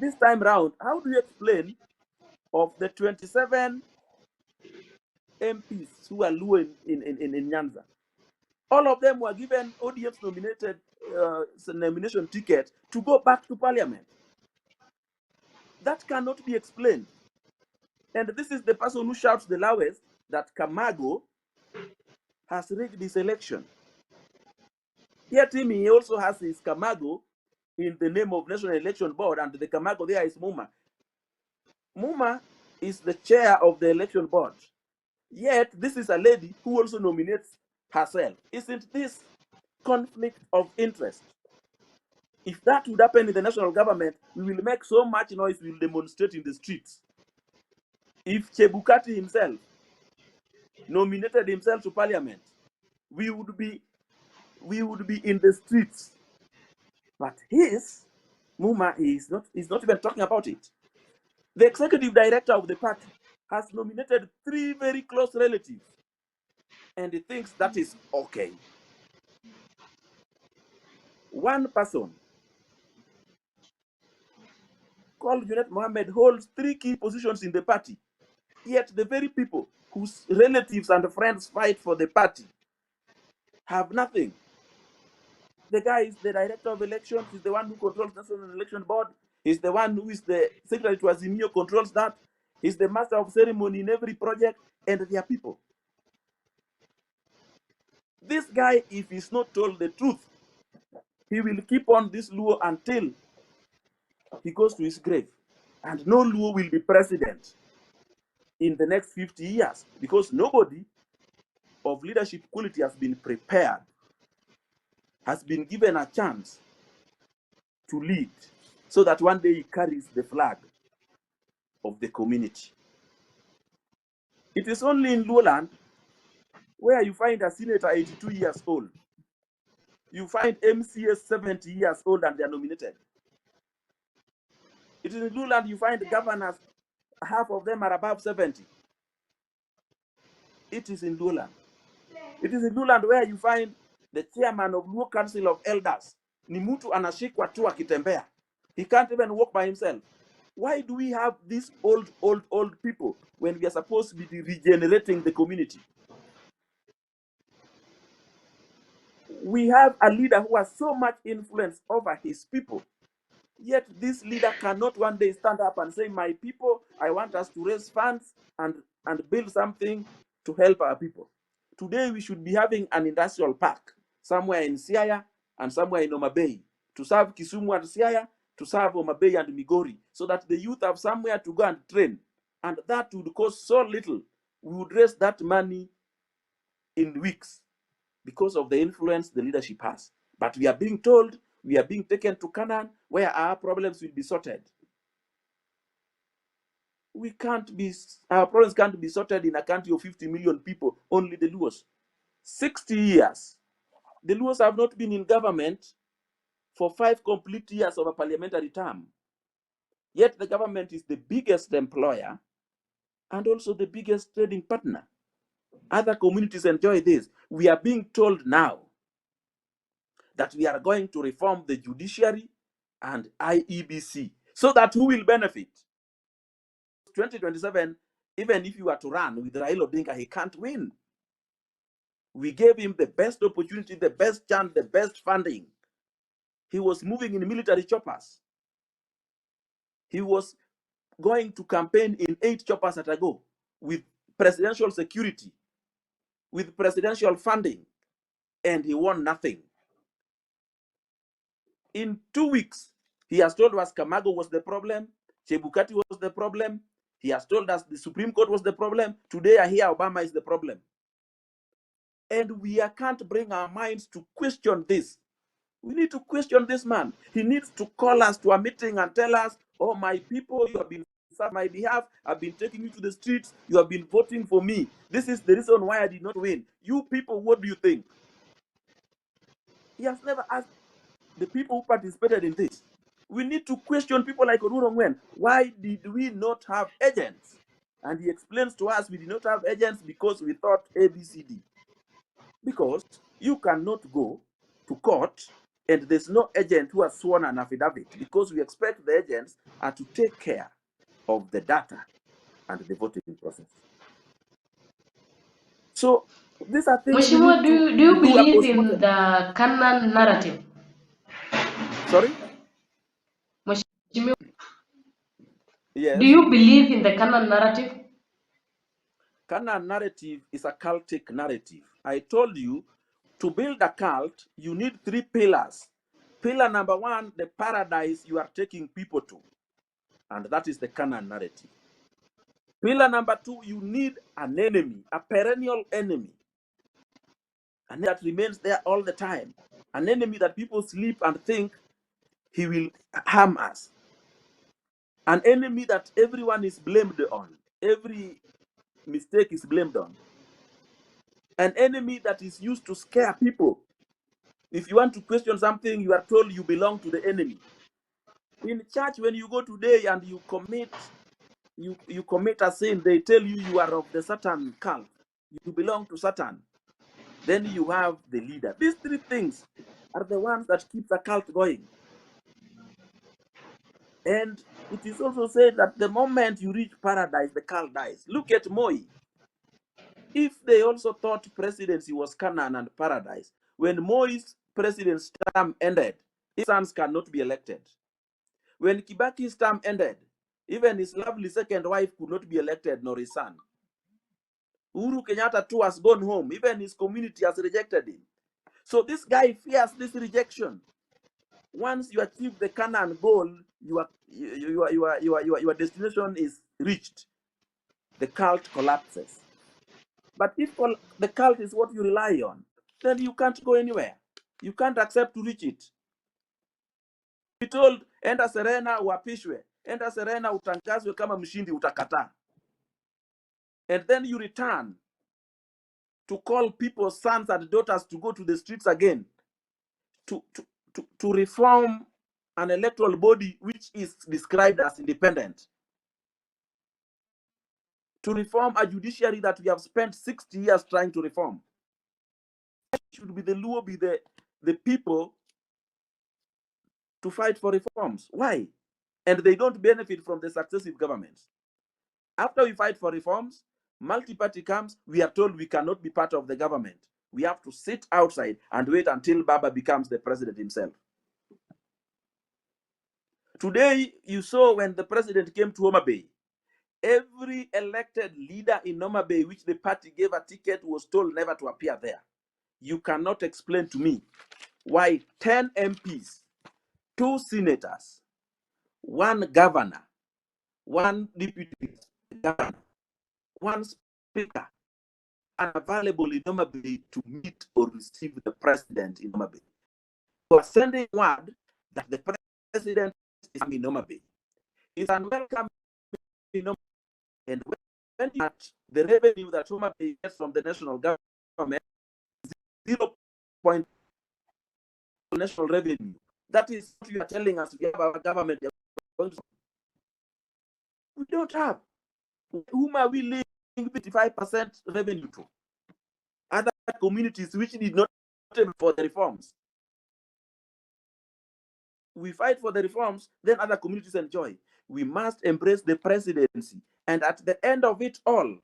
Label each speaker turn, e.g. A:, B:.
A: this time round, how do you explain of the 27 MPs who are Luo in Nyanza? All of them were given ODM's nominated nomination ticket to go back to parliament. That cannot be explained. And this is the person who shouts the loudest that Kamago has rigged this election. Yet he also has his Kamago in the name of National Election Board, and the Kamago there is Muma. Muma is the chair of the election board. Yet this is a lady who also nominates herself. Isn't this conflict of interest? If that would happen in the national government, we will make so much noise, we will demonstrate in the streets. If Chebukati himself nominated himself to parliament, we would be in the streets. But his Muma is not even talking about it. The executive director of the party has nominated 3 very close relatives, and he thinks that is okay. One person called Junet Mohammed holds 3 key positions in the party, yet the very people whose relatives and friends fight for the party have nothing. The guy is the director of elections, he's the one who controls the National Election Board, he's the one who is the secretary to Azimio, controls that, he's the master of ceremony in every project, and their people. This guy, if he's not told the truth, he will keep on this Luo until he goes to his grave. And no Luo will be president in the next 50 years because nobody of leadership quality has been prepared, has been given a chance to lead so that one day he carries the flag of the community. It is only in Luoland where you find a senator 82 years old. You find MCS 70 years old and they are nominated. It is in Luoland you find governors, half of them are above 70. It is in Luoland. It is in Luoland where you find the chairman of Luo Council of Elders. Ni mtu anashikwa tu akitembea. He can't even walk by himself. Why do we have these old people when we are supposed to be regenerating the community? We have a leader who has so much influence over his people. Yet this leader cannot one day stand up and say, my people, I want us to raise funds and build something to help our people. Today we should be having an industrial park somewhere in Siaya and somewhere in Homa Bay to serve Kisumu and Siaya, to serve Homa Bay and Migori, so that the youth have somewhere to go and train. And that would cost so little. We would raise that money in weeks because of the influence the leadership has. But we are being told, we are being taken to Canaan where our problems will be sorted. Our problems can't be sorted in a country of 50 million people, only the Luos. 60 years. The Luos have not been in government for 5 complete years of a parliamentary term. Yet the government is the biggest employer and also the biggest trading partner. Other communities enjoy this. We are being told now that we are going to reform the judiciary and IEBC so that who will benefit? 2027, even if you are to run with Raila Odinga, he can't win. We gave him the best opportunity, the best chance, the best funding. He was moving in military choppers. He was going to campaign in 8 choppers at a go with presidential security, with presidential funding, and he won nothing. In 2 weeks, he has told us Kamago was the problem, Chebukati was the problem. He has told us the Supreme Court was the problem. Today I hear Obama is the problem. And we can't bring our minds to question this. We need to question this man. He needs to call us to a meeting and tell us, oh, my people, you have been on my behalf. I've been taking you to the streets. You have been voting for me. This is the reason why I did not win. You people, what do you think? He has never asked the people who participated in this. We need to question people like Odurongwen. Why did we not have agents? And he explains to us we did not have agents because we thought ABCD. Because you cannot go to court And there's no agent who has sworn an affidavit because we expect the agents are to take care of the data and the voting process. So these are things we
B: Mheshimiwa,
A: need
B: do you
A: do a
B: believe in
A: postmortem.
B: the Canaan narrative?
A: Sorry?
B: Mheshimiwa, do
A: Yes.
B: you believe in the Canaan narrative?
A: Canaan narrative is a cultic narrative. I told you, to build a cult, you need 3 pillars. Pillar number 1, the paradise you are taking people to. And that is the Canaan narrative. Pillar number 2, you need an enemy, a perennial enemy. And that remains there all the time. An enemy that people sleep and think he will harm us. An enemy that everyone is blamed on. Every mistake is blamed on. An enemy that is used to scare people. If you want to question something, you are told you belong to the enemy. In church, when you go today and you commit a sin, they tell you you are of the Satan cult. You belong to Satan. Then you have the leader. These 3 things are the ones that keep the cult going. And it is also said that the moment you reach paradise, the cult dies. Look at Moi. If they also thought presidency was Canaan and paradise, when Moi's presidency term ended, his sons cannot be elected. When Kibaki's term ended, even his lovely second wife could not be elected, nor his son. Uhuru Kenyatta too has gone home. Even his community has rejected him. So this guy fears this rejection. Once you achieve the Canaan goal, your destination is reached. The cult collapses. But if the cult is what you rely on, then you can't go anywhere. You can't accept to reach it. Be told, enda Serena uapishwe, enda Serena utangazwe kama mshindi, utakataa. And then you return to call people's sons and daughters to go to the streets again to reform an electoral body which is described as independent, to reform a judiciary that we have spent 60 years trying to reform. Should be the Luo, be the people to fight for reforms? Why? And they don't benefit from the successive governments. After we fight for reforms, multi-party comes, we are told we cannot be part of the government. We have to sit outside and wait until Baba becomes the president himself. Today, you saw when the president came to Homa Bay, every elected leader in Homa Bay, which the party gave a ticket, was told never to appear there. You cannot explain to me why 10 MPs, 2 senators, 1 governor, 1 deputy governor, 1 speaker are available in Homa Bay to meet or receive the president in Homa Bay. You are sending word that the president is in Homa Bay. It's unwelcome in Homa Bay. And when you at the revenue that Homa Bay gets from the national government, 0. national revenue. That is what you are telling us. We have our government. We don't have. Whom are we leaving 55% revenue to? Other communities which did not for the reforms. We fight for the reforms, then other communities enjoy. We must embrace the presidency. And at the end of it all,